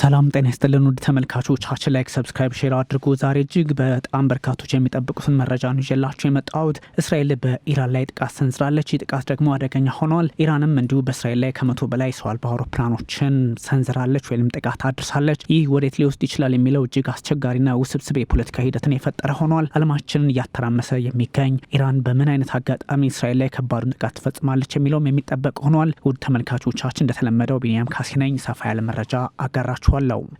ሰላም ጤና ይስጥልን ውድ ተመልካቾቻችን ላይክ ሰብስክራይብ ሼር አድርጉ። ዛሬ እጅግ በጣም በርካቶች የሚጠብቁትን መረጃ ነው ይዤላችሁ የመጣሁት። እስራኤል በኢራን ላይ ጥቃት ሰንዝራለች። ይህ ጥቃት ደግሞ አደገኛ ሆኗል። ኢራንም እንዲሁ በእስራኤል ላይ ከ100 በላይ ሰው አልባ አውሮፕላኖችን ሰንዝራለች ወይም ጥቃት አድርሳለች። ይህ ወዴት ሊወስድ ይችላል የሚለው እጅግ አስቸጋሪና ውስብስብ የፖለቲካ ሂደትን የፈጠረ ሆኗል። ዓለማችንን እያተራመሰ የሚገኝ ኢራን በምን አይነት አጋጣሚ እስራኤል ላይ ከባዱን ጥቃት ትፈጽማለች የሚለውም የሚጠበቅ ሆኗል። ውድ ተመልካቾቻችን እንደተለመደው ቢኒያም ካሴ ነኝ። ሰፋ ያለ መረጃ አጋራችኋለሁ።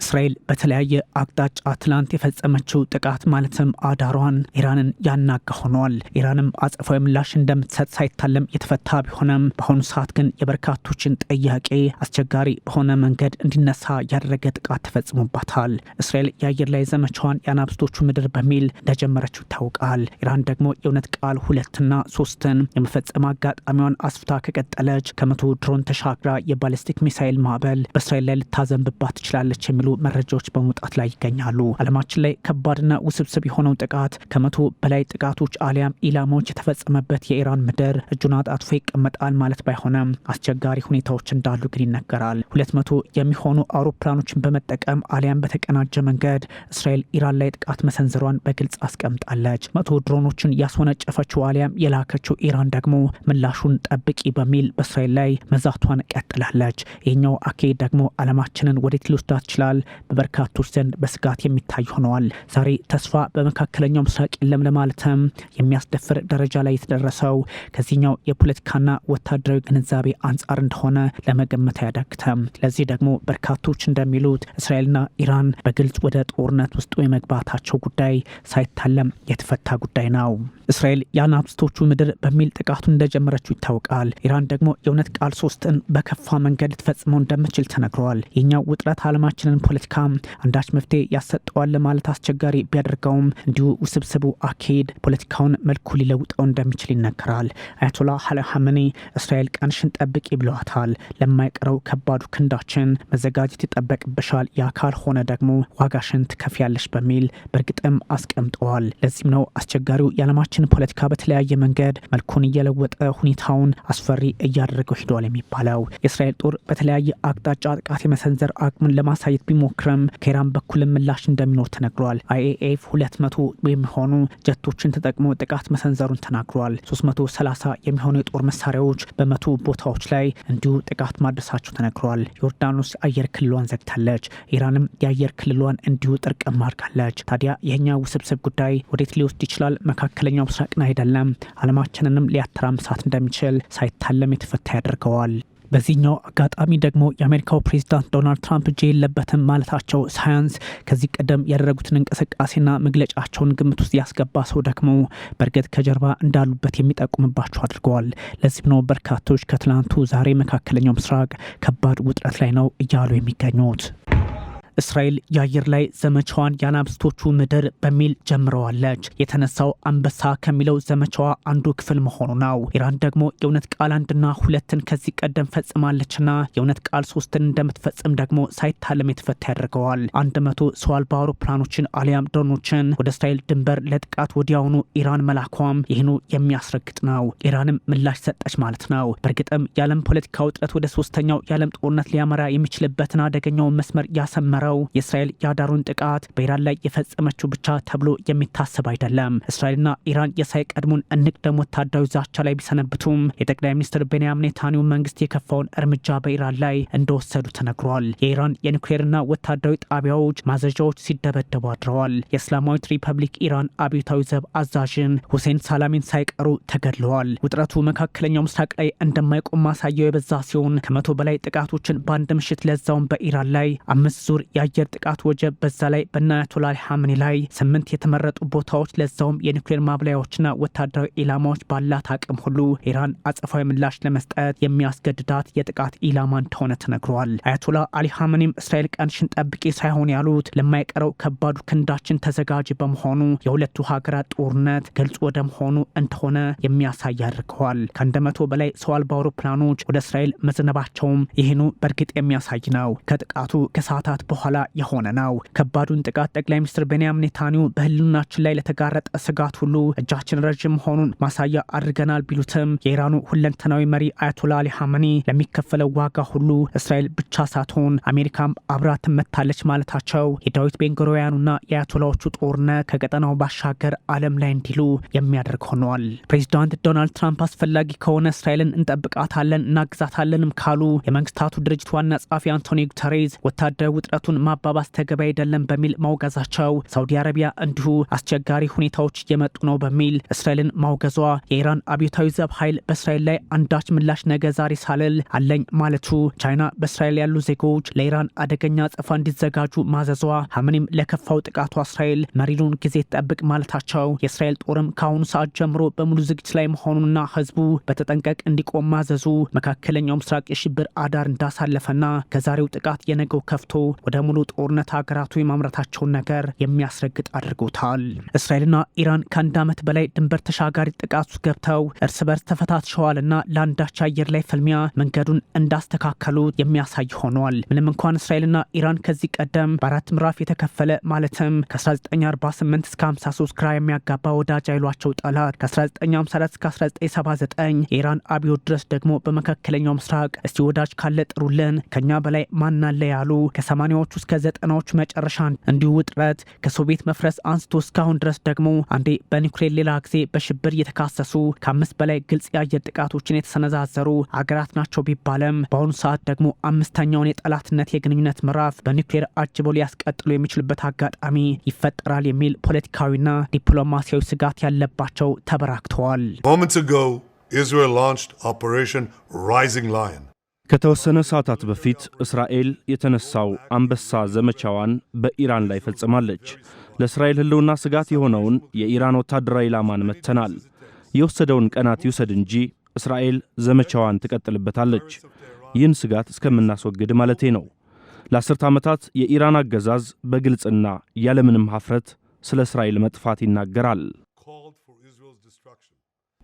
እስራኤል በተለያየ አቅጣጫ ትላንት የፈጸመችው ጥቃት ማለትም አዳሯን ኢራንን ያናጋ ሆኗል። ኢራንም አጸፋዊ ምላሽ እንደምትሰጥ ሳይታለም የተፈታ ቢሆንም በአሁኑ ሰዓት ግን የበርካቶችን ጥያቄ አስቸጋሪ በሆነ መንገድ እንዲነሳ ያደረገ ጥቃት ተፈጽሞባታል። እስራኤል የአየር ላይ ዘመቻዋን የአናብስቶቹ ምድር በሚል እንደጀመረችው ይታወቃል። ኢራን ደግሞ የእውነት ቃል 2ና 3ን የመፈጸም አጋጣሚዋን አስፍታ ከቀጠለች ከ100 ድሮን ተሻግራ የባሊስቲክ ሚሳይል ማዕበል በእስራኤል ላይ ልታዘንብባት ትችላለች የሚሉ መረጃዎች በመውጣት ላይ ይገኛሉ። ዓለማችን ላይ ከባድና ውስብስብ የሆነው ጥቃት ከ100 በላይ ጥቃቶች አሊያም ኢላማዎች የተፈጸመበት የኢራን ምድር እጁን አጣጥፎ ይቀመጣል ማለት ባይሆንም አስቸጋሪ ሁኔታዎች እንዳሉ ግን ይነገራል። 200 የሚሆኑ አውሮፕላኖችን በመጠቀም አሊያም በተቀናጀ መንገድ እስራኤል ኢራን ላይ ጥቃት መሰንዘሯን በግልጽ አስቀምጣለች። 100 ድሮኖችን ያስወነጨፈችው አሊያም የላከችው ኢራን ደግሞ ምላሹን ጠብቂ በሚል በእስራኤል ላይ መዛቷን ቀጥላለች። ይህኛው አካሄድ ደግሞ ዓለማችንን ወዴት ሊወስዳት ይችላል? በበርካቶች ዘንድ በስጋት የሚታይ ሆነዋል። ዛሬ ተስፋ በመካከለኛው ምስራቅ የለም ለማለትም የሚያስደፍር ደረጃ ላይ የተደረሰው ከዚህኛው የፖለቲካና ወታደራዊ ግንዛቤ አንጻር እንደሆነ ለመገመት አያዳግተም። ለዚህ ደግሞ በርካቶች እንደሚሉት እስራኤልና ኢራን በግልጽ ወደ ጦርነት ውስጥ የመግባታቸው ጉዳይ ሳይታለም የተፈታ ጉዳይ ነው። እስራኤል የአናብስቶቹ ምድር በሚል ጥቃቱን እንደጀመረችው ይታወቃል። ኢራን ደግሞ የእውነት ቃል 3ን በከፋ መንገድ ልትፈጽመው እንደምችል ተነግረዋል። የኛው ውጥረት ዓለማችንን ፖለቲካ አንዳች መፍትሄ ያሰጠዋል ለማለት አስቸጋሪ ቢያደርገውም እንዲሁ ውስብስቡ አካሄድ ፖለቲካውን መልኩ ሊለውጠው እንደሚችል ይነገራል። አያቶላህ አሊ ኻሜኒ እስራኤል ቀንሽን ጠብቂ ብለዋታል። ለማይቀረው ከባዱ ክንዳችን መዘጋጀት ይጠበቅብሻል፣ ያ ካልሆነ ደግሞ ዋጋሽን ትከፍያለሽ በሚል በእርግጥም አስቀምጠዋል። ለዚህም ነው አስቸጋሪው የዓለማችን ፖለቲካ በተለያየ መንገድ መልኩን እየለወጠ ሁኔታውን አስፈሪ እያደረገው ሄዷል የሚባለው። የእስራኤል ጦር በተለያየ አቅጣጫ ጥቃት የመሰንዘር አቅምን ለማሳየት ቢሞክርም ከኢራን በኩል ምላሽ እንደሚኖር ተነግሯል። አይኤኤፍ 200 የሚሆኑ ጀቶችን ተጠቅሞ ጥቃት መሰንዘሩን ተናግሯል። 330 የሚሆኑ የጦር መሳሪያዎች በ100 ቦታዎች ላይ እንዲሁ ጥቃት ማድረሳቸው ተነግሯል። ዮርዳኖስ አየር ክልሏን ዘግታለች። ኢራንም የአየር ክልሏን እንዲሁ ጥርቅም አድርጋለች። ታዲያ ይህኛው ውስብስብ ጉዳይ ወዴት ሊወስድ ይችላል? መካከለኛው ምስራቅን አይደለም ዓለማችንንም ሊያተራምሳት እንደሚችል ሳይታለም የተፈታ ያደርገዋል። በዚህኛው አጋጣሚ ደግሞ የአሜሪካው ፕሬዝዳንት ዶናልድ ትራምፕ እጅ የለበትም ማለታቸው ሳያንስ ከዚህ ቀደም ያደረጉትን እንቅስቃሴና መግለጫቸውን ግምት ውስጥ ያስገባ ሰው ደግሞ በእርግጥ ከጀርባ እንዳሉበት የሚጠቁምባቸው አድርገዋል። ለዚህም ነው በርካቶች ከትላንቱ ዛሬ መካከለኛው ምስራቅ ከባድ ውጥረት ላይ ነው እያሉ የሚገኙት። እስራኤል የአየር ላይ ዘመቻዋን የአናብስቶቹ ምድር በሚል ጀምረዋለች። የተነሳው አንበሳ ከሚለው ዘመቻዋ አንዱ ክፍል መሆኑ ነው። ኢራን ደግሞ የእውነት ቃል 1ና 2ን ከዚህ ቀደም ፈጽማለችና የእውነት ቃል 3ን እንደምትፈጽም ደግሞ ሳይታለም የተፈታ ያደርገዋል። 100 ሰው አልባ አውሮፕላኖችን አሊያም ድሮኖችን ወደ እስራኤል ድንበር ለጥቃት ወዲያውኑ ኢራን መላኳም ይህኑ የሚያስረግጥ ነው። ኢራንም ምላሽ ሰጠች ማለት ነው። በእርግጥም የዓለም ፖለቲካ ውጥረት ወደ 3ኛው የዓለም ጦርነት ሊያመራ የሚችልበትን አደገኛውን መስመር ያሰመረው የእስራኤል የአዳሩን ጥቃት በኢራን ላይ የፈጸመችው ብቻ ተብሎ የሚታሰብ አይደለም። እስራኤልና ኢራን የሳይቀድሙን እንቅደም ወታደራዊ ዛቻ ላይ ቢሰነብቱም የጠቅላይ ሚኒስትር ቤንያሚን ኔታንያሁ መንግስት የከፋውን እርምጃ በኢራን ላይ እንደወሰዱ ተነግሯል። የኢራን የኒውክሌርና ወታደራዊ ጣቢያዎች ማዘዣዎች ሲደበደቡ አድረዋል። የእስላማዊት ሪፐብሊክ ኢራን አብዮታዊ ዘብ አዛዥን ሁሴን ሳላሚን ሳይቀሩ ተገድለዋል። ውጥረቱ መካከለኛው ምስራቅ ላይ እንደማይቆም ማሳያው የበዛ ሲሆን ከ100 በላይ ጥቃቶችን በአንድ ምሽት ለዛውን በኢራን ላይ 5 ዙር የአየር ጥቃት ወጀብ በዛ ላይ በአያቶላህ አሊ ኻሜኒ ላይ 8 የተመረጡ ቦታዎች ለዛውም የኒውክሌር ማብላያዎችና ወታደራዊ ኢላማዎች ባላት አቅም ሁሉ ኢራን አጸፋዊ ምላሽ ለመስጠት የሚያስገድዳት የጥቃት ኢላማ እንደሆነ ተነግሯል። አያቶላህ አሊ ኻሜኒም እስራኤል ቀንሽን ጠብቂ ሳይሆን ያሉት ለማይቀረው ከባዱ ክንዳችን ተዘጋጅ በመሆኑ የሁለቱ ሀገራት ጦርነት ግልጽ ወደ መሆኑ እንደሆነ የሚያሳይ አድርገዋል። ከ100 በላይ ሰው አልባ አውሮፕላኖች ወደ እስራኤል መዝነባቸውም ይህኑ በእርግጥ የሚያሳይ ነው። ከጥቃቱ ከሰዓታት በኋላ የሆነ ነው። ከባዱን ጥቃት ጠቅላይ ሚኒስትር ቤንያሚን ኔታንያሁ በህልውናችን ላይ ለተጋረጠ ስጋት ሁሉ እጃችን ረጅም መሆኑን ማሳያ አድርገናል ቢሉትም የኢራኑ ሁለንተናዊ መሪ አያቶላ አሊ ኻሜኒ ለሚከፈለው ዋጋ ሁሉ እስራኤል ብቻ ሳትሆን አሜሪካም አብራ ትመታለች ማለታቸው የዳዊት ቤንጉሪዮኑና የአያቶላዎቹ ጦርነት ከቀጠናው ባሻገር ዓለም ላይ እንዲሉ የሚያደርግ ሆኗል። ፕሬዚዳንት ዶናልድ ትራምፕ አስፈላጊ ከሆነ እስራኤልን እንጠብቃታለን እናግዛታለንም ካሉ የመንግስታቱ ድርጅት ዋና ጸሐፊ አንቶኒዮ ጉተሬዝ ወታደራዊ ውጥረቱን ማባባስ ተገቢ አይደለም በሚል ማውገዛቸው፣ ሳውዲ አረቢያ እንዲሁ አስቸጋሪ ሁኔታዎች እየመጡ ነው በሚል እስራኤልን ማውገዟ፣ የኢራን አብዮታዊ ዘብ ኃይል በእስራኤል ላይ አንዳች ምላሽ ነገ ዛሬ ሳልል አለኝ ማለቱ፣ ቻይና በእስራኤል ያሉ ዜጎች ለኢራን አደገኛ አጸፋ እንዲዘጋጁ ማዘዟ፣ ኻሜኒም ለከፋው ጥቃቷ እስራኤል መሪሉን ጊዜ ትጠብቅ ማለታቸው፣ የእስራኤል ጦርም ከአሁኑ ሰዓት ጀምሮ በሙሉ ዝግጅት ላይ መሆኑና ህዝቡ በተጠንቀቅ እንዲቆም ማዘዙ መካከለኛው ምስራቅ የሽብር አዳር እንዳሳለፈና ከዛሬው ጥቃት የነገው ከፍቶ ወደ ሙሉ ጦርነት ሀገራቱ የማምረታቸውን ነገር የሚያስረግጥ አድርጎታል። እስራኤልና ኢራን ከአንድ ዓመት በላይ ድንበር ተሻጋሪ ጥቃት ውስጥ ገብተው እርስ በርስ ተፈታትሸዋልና ለአንዳች አየር ላይ ፍልሚያ መንገዱን እንዳስተካከሉት የሚያሳይ ሆኗል። ምንም እንኳን እስራኤልና ኢራን ከዚህ ቀደም በአራት ምዕራፍ የተከፈለ ማለትም ከ1948 እስከ 53 ግራ የሚያጋባ ወዳጅ አይሏቸው ጠላት ከ1954 እስከ 1979 የኢራን አብዮት ድረስ ደግሞ በመካከለኛው ምስራቅ እስቲ ወዳጅ ካለ ጥሩልን ከኛ በላይ ማናለ ያሉ ከ80ዎቹ እስከ 90ዎቹ መጨረሻ እንዲሁ ውጥረት ከሶቪየት መፍረስ አንስቶ እስካሁን ድረስ ደግሞ አንዴ በኒውክሌር ሌላ ጊዜ በሽብር እየተካሰሱ ከ5 በላይ ግልጽ የአየር ጥቃቶችን የተሰነዛዘሩ አገራት ናቸው ቢባለም በአሁኑ ሰዓት ደግሞ አምስተኛውን የጠላትነት የግንኙነት ምዕራፍ በኒውክሌር አጅበው ሊያስቀጥሉ የሚችልበት አጋጣሚ ይፈጠራል የሚል ፖለቲካዊና ዲፕሎማሲያዊ ስጋት ያለባቸው ተበራክተዋል። Moments ago, Israel launched Operation Rising Lion. ከተወሰነ ሰዓታት በፊት እስራኤል የተነሳው አንበሳ ዘመቻዋን በኢራን ላይ ፈጽማለች። ለእስራኤል ህልውና ስጋት የሆነውን የኢራን ወታደራዊ ኢላማን መተናል። የወሰደውን ቀናት ይውሰድ እንጂ እስራኤል ዘመቻዋን ትቀጥልበታለች። ይህን ስጋት እስከምናስወግድ ማለቴ ነው። ለ10 ዓመታት የኢራን አገዛዝ በግልጽና ያለምንም ሀፍረት ስለ እስራኤል መጥፋት ይናገራል።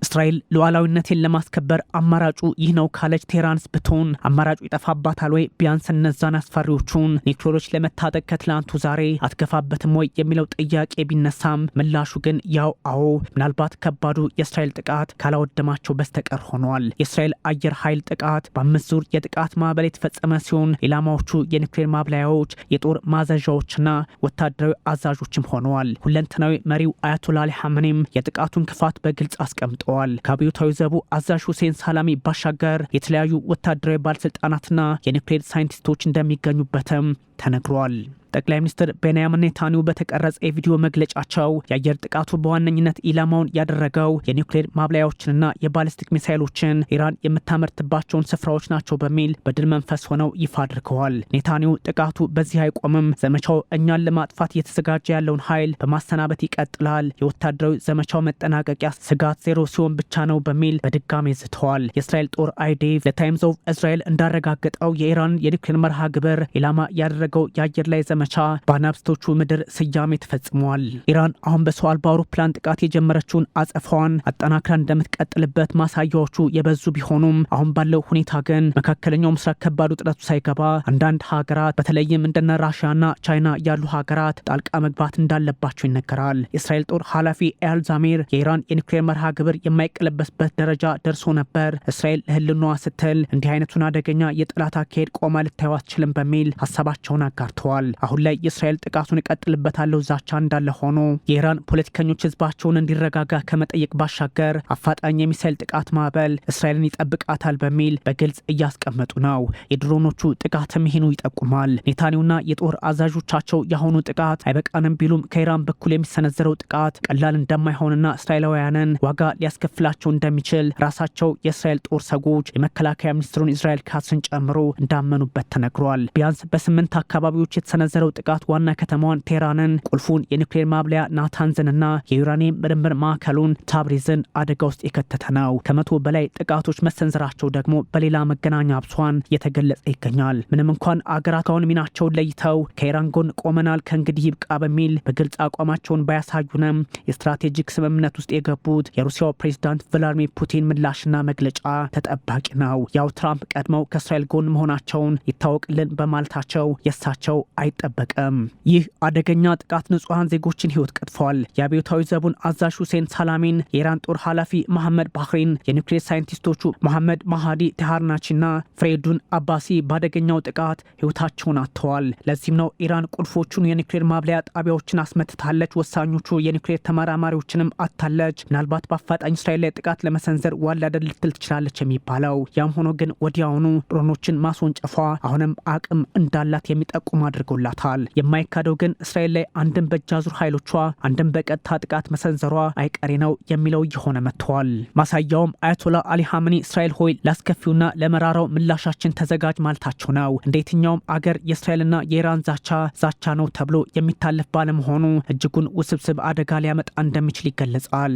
እስራኤል ሉዓላዊነትን ለማስከበር አማራጩ ይህ ነው ካለች ቴህራንስ ብትሆን አማራጩ ይጠፋባታል ወይ? ቢያንስ እነዛን አስፈሪዎቹን ኒውክሌሮች ለመታጠቅ ከትላንቱ ዛሬ አትገፋበትም ወይ የሚለው ጥያቄ ቢነሳም ምላሹ ግን ያው አዎ፣ ምናልባት ከባዱ የእስራኤል ጥቃት ካላወደማቸው በስተቀር ሆኗል። የእስራኤል አየር ኃይል ጥቃት በ5 ዙር የጥቃት ማዕበል የተፈጸመ ሲሆን ኢላማዎቹ የኒውክሌር ማብላያዎች፣ የጦር ማዘዣዎችና ወታደራዊ አዛዦችም ሆነዋል። ሁለንተናዊ መሪው አያቶላ አሊ ኻሜኒም የጥቃቱን ክፋት በግልጽ አስቀምጠዋል። ከአብዮታዊ ዘቡ አዛዥ ሁሴን ሳላሚ ባሻገር የተለያዩ ወታደራዊ ባለስልጣናትና የኒውክሌር ሳይንቲስቶች እንደሚገኙበትም ተነግሯል። ጠቅላይ ሚኒስትር ቤንያሚን ኔታንያሁ በተቀረጸ የቪዲዮ መግለጫቸው የአየር ጥቃቱ በዋነኝነት ኢላማውን ያደረገው የኒውክሌር ማብላያዎችንና የባሊስቲክ ሚሳይሎችን ኢራን የምታመርትባቸውን ስፍራዎች ናቸው በሚል በድል መንፈስ ሆነው ይፋ አድርገዋል። ኔታንያሁ ጥቃቱ በዚህ አይቆምም፣ ዘመቻው እኛን ለማጥፋት እየተዘጋጀ ያለውን ኃይል በማሰናበት ይቀጥላል፣ የወታደራዊ ዘመቻው መጠናቀቂያ ስጋት ዜሮ ሲሆን ብቻ ነው በሚል በድጋሜ ዝተዋል። የእስራኤል ጦር አይዴቭ ለታይምስ ኦፍ እስራኤል እንዳረጋገጠው የኢራን የኒውክሌር መርሃ ግብር ኢላማ ያደረገው የአየር ላይ ዘመቻ በአናብስቶቹ ምድር ስያሜ ተፈጽሟል። ኢራን አሁን በሰው አልባ አውሮፕላን ጥቃት የጀመረችውን አጸፋዋን አጠናክራ እንደምትቀጥልበት ማሳያዎቹ የበዙ ቢሆኑም አሁን ባለው ሁኔታ ግን መካከለኛው ምስራቅ ከባድ ውጥረቱ ሳይገባ አንዳንድ ሀገራት በተለይም እንደነ ራሽያና ቻይና ያሉ ሀገራት ጣልቃ መግባት እንዳለባቸው ይነገራል። የእስራኤል ጦር ኃላፊ ኤያል ዛሚር የኢራን የኒውክሌር መርሃ ግብር የማይቀለበስበት ደረጃ ደርሶ ነበር፣ እስራኤል ለህልውናዋ ስትል እንዲህ አይነቱን አደገኛ የጠላት አካሄድ ቆማ ልታዩ አትችልም በሚል ሀሳባቸውን አጋርተዋል። አሁን ላይ የእስራኤል ጥቃቱን እቀጥልበታለሁ ዛቻ እንዳለ ሆኖ የኢራን ፖለቲከኞች ህዝባቸውን እንዲረጋጋ ከመጠየቅ ባሻገር አፋጣኝ የሚሳኤል ጥቃት ማዕበል እስራኤልን ይጠብቃታል በሚል በግልጽ እያስቀመጡ ነው። የድሮኖቹ ጥቃትም ይህኑ ይጠቁማል። ኔታንያሁና የጦር አዛዦቻቸው የአሁኑ ጥቃት አይበቃንም ቢሉም ከኢራን በኩል የሚሰነዘረው ጥቃት ቀላል እንደማይሆንና እስራኤላውያንን ዋጋ ሊያስከፍላቸው እንደሚችል ራሳቸው የእስራኤል ጦር ሰዎች የመከላከያ ሚኒስትሩን እስራኤል ካትስን ጨምሮ እንዳመኑበት ተነግሯል። ቢያንስ በ8 አካባቢዎች የተሰነዘረው ጥቃት ዋና ከተማዋን ቴህራንን፣ ቁልፉን የኒውክሌር ማብለያ ናታንዝንና የዩራኒየም ምርምር ማዕከሉን ታብሪዝን አደጋ ውስጥ የከተተ ነው። ከ100 በላይ ጥቃቶች መሰንዘራቸው ደግሞ በሌላ መገናኛ ብዙሃን እየተገለጸ ይገኛል። ምንም እንኳን አገራታውን ሚናቸውን ለይተው ከኢራን ጎን ቆመናል ከእንግዲህ ይብቃ በሚል በግልጽ አቋማቸውን ባያሳዩንም የስትራቴጂክ ስምምነት ውስጥ የገቡት የሩሲያው ፕሬዝዳንት ቭላዲሚር ፑቲን ምላሽና መግለጫ ተጠባቂ ነው። ያው ትራምፕ ቀድመው ከእስራኤል ጎን መሆናቸውን ይታወቅልን በማለታቸው የእሳቸው አይጠ አልተጠበቀም። ይህ አደገኛ ጥቃት ንጹሐን ዜጎችን ሕይወት ቀጥፏል። የአብዮታዊ ዘቡን አዛዥ ሁሴን ሳላሚን፣ የኢራን ጦር ኃላፊ መሐመድ ባህሪን፣ የኒውክሌር ሳይንቲስቶቹ መሐመድ ማሃዲ ቴሃርናችና ፍሬዱን አባሲ በአደገኛው ጥቃት ሕይወታቸውን አጥተዋል። ለዚህም ነው ኢራን ቁልፎቹን የኒውክሌር ማብለያ ጣቢያዎችን አስመትታለች፣ ወሳኞቹ የኒውክሌር ተመራማሪዎችንም አታለች። ምናልባት በአፋጣኝ እስራኤል ላይ ጥቃት ለመሰንዘር ዋላደር ልትል ትችላለች የሚባለው። ያም ሆኖ ግን ወዲያውኑ ድሮኖችን ማስወንጨፏ አሁንም አቅም እንዳላት የሚጠቁም አድርጎላታል። የማይካደው ግን እስራኤል ላይ አንድም በእጅ አዙር ኃይሎቿ አንድም በቀጥታ ጥቃት መሰንዘሯ አይቀሬ ነው የሚለው እየሆነ መጥቷል። ማሳያውም አያቶላ አሊ ሀምኒ እስራኤል ሆይ ላስከፊውና ለመራራው ምላሻችን ተዘጋጅ ማለታቸው ነው። እንደ የትኛውም አገር የእስራኤልና የኢራን ዛቻ ነው ተብሎ የሚታለፍ ባለመሆኑ እጅጉን ውስብስብ አደጋ ሊያመጣ እንደሚችል ይገለጻል።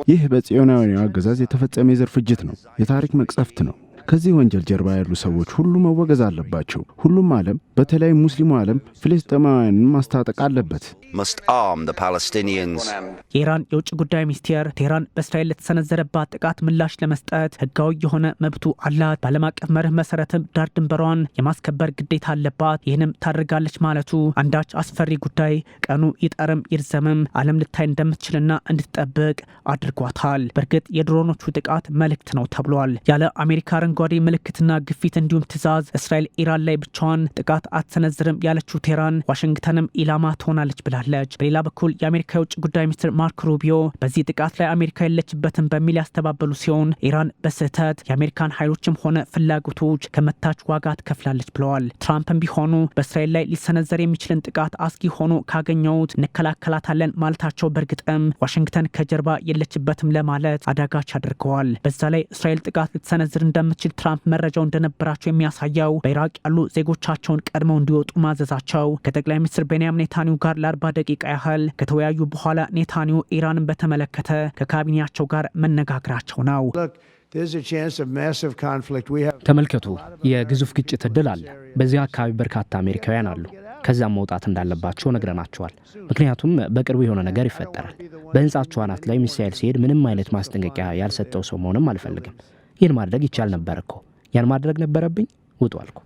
ይህ በጽዮናውያኑ አገዛዝ የተፈጸመ የዘር ፍጅት ነው፣ የታሪክ መቅሰፍት ነው። ከዚህ ወንጀል ጀርባ ያሉ ሰዎች ሁሉ መወገዝ አለባቸው። ሁሉም ዓለም በተለይ ሙስሊሙ ዓለም ፍልስጤማውያንን ማስታጠቅ አለበት። የኢራን የውጭ ጉዳይ ሚኒስቴር ቴህራን በእስራኤል ለተሰነዘረባት ጥቃት ምላሽ ለመስጠት ህጋዊ የሆነ መብቱ አላት፣ በዓለም አቀፍ መርህ መሰረትም ዳር ድንበሯን የማስከበር ግዴታ አለባት፣ ይህንም ታደርጋለች ማለቱ አንዳች አስፈሪ ጉዳይ ቀኑ ይጠርም ይርዘምም ዓለም ልታይ እንደምትችልና እንድትጠብቅ አድርጓታል። በእርግጥ የድሮኖቹ ጥቃት መልእክት ነው ተብሏል። ያለ አሜሪካ አረንጓዴ ምልክትና ግፊት እንዲሁም ትዕዛዝ እስራኤል ኢራን ላይ ብቻዋን ጥቃት አትሰነዝርም ያለችው ቴህራን ዋሽንግተንም ኢላማ ትሆናለች ብላለች። በሌላ በኩል የአሜሪካ የውጭ ጉዳይ ሚኒስትር ማርክ ሩቢዮ በዚህ ጥቃት ላይ አሜሪካ የለችበትም በሚል ያስተባበሉ ሲሆን ኢራን በስህተት የአሜሪካን ኃይሎችም ሆነ ፍላጎቶች ከመታች ዋጋ ትከፍላለች ብለዋል። ትራምፕም ቢሆኑ በእስራኤል ላይ ሊሰነዘር የሚችልን ጥቃት አስጊ ሆኖ ካገኘውት እንከላከላታለን ማለታቸው በእርግጥም ዋሽንግተን ከጀርባ የለችበትም ለማለት አዳጋች አድርገዋል። በዛ ላይ እስራኤል ጥቃት ልትሰነዝር እንደምትችል ትራምፕ መረጃው እንደነበራቸው የሚያሳየው በኢራቅ ያሉ ዜጎቻቸውን ቀድመው እንዲወጡ ማዘዛቸው ከጠቅላይ ሚኒስትር ቤንያሚን ኔታንያሁ ጋር ለ40 ደቂቃ ያህል ከተወያዩ በኋላ ኔታንያሁ ኢራንን በተመለከተ ከካቢኔያቸው ጋር መነጋገራቸው ነው። ተመልከቱ፣ የግዙፍ ግጭት እድል አለ። በዚህ አካባቢ በርካታ አሜሪካውያን አሉ። ከዛም መውጣት እንዳለባቸው ነግረናቸዋል። ምክንያቱም በቅርቡ የሆነ ነገር ይፈጠራል። በህንጻቸው አናት ላይ ሚሳኤል ሲሄድ ምንም አይነት ማስጠንቀቂያ ያልሰጠው ሰው መሆንም አልፈልግም። ይህን ማድረግ ይቻል ነበር እኮ። ያን ማድረግ ነበረብኝ። ውጡ አልኩ።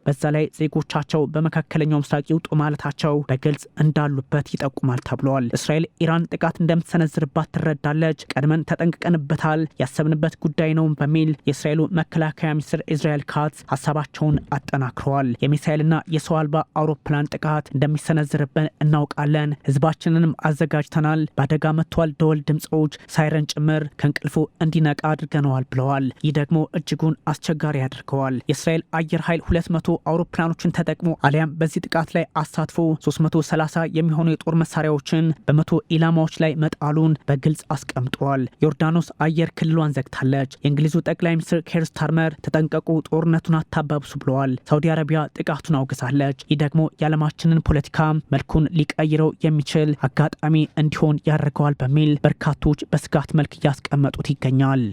በዛ ላይ ዜጎቻቸው በመካከለኛው ምስራቅ ይውጡ ማለታቸው በግልጽ እንዳሉበት ይጠቁማል ተብሏል። እስራኤል ኢራን ጥቃት እንደምትሰነዝርባት ትረዳለች፣ ቀድመን ተጠንቅቀንበታል፣ ያሰብንበት ጉዳይ ነው በሚል የእስራኤሉ መከላከያ ሚኒስትር ኢዝራኤል ካትዝ ሀሳባቸውን አጠናክረዋል። የሚሳኤልና የሰው አልባ አውሮፕላን ጥቃት እንደሚሰነዝርብን እናውቃለን፣ ህዝባችንንም አዘጋጅተናል፣ በአደጋ መጥቷል ደወል ድምፆች ሳይረን ጭምር ከእንቅልፉ እንዲነቃ አድርገነዋል ብለዋል። ይህ ደግሞ እጅጉን አስቸጋሪ ያደርገዋል። የእስራኤል አየር ኃይል 200 አውሮፕላኖችን ተጠቅሞ አሊያም በዚህ ጥቃት ላይ አሳትፎ 330 የሚሆኑ የጦር መሳሪያዎችን በ100 ኢላማዎች ላይ መጣሉን በግልጽ አስቀምጧል። ዮርዳኖስ አየር ክልሏን ዘግታለች። የእንግሊዙ ጠቅላይ ሚኒስትር ኬር ስታርመር ተጠንቀቁ፣ ጦርነቱን አታባብሱ ብለዋል። ሳውዲ አረቢያ ጥቃቱን አውግዛለች። ይህ ደግሞ የዓለማችንን ፖለቲካ መልኩን ሊቀይረው የሚችል አጋጣሚ እንዲሆን ያደርገዋል በሚል በርካቶች በስጋት መልክ እያስቀመጡት ይገኛል።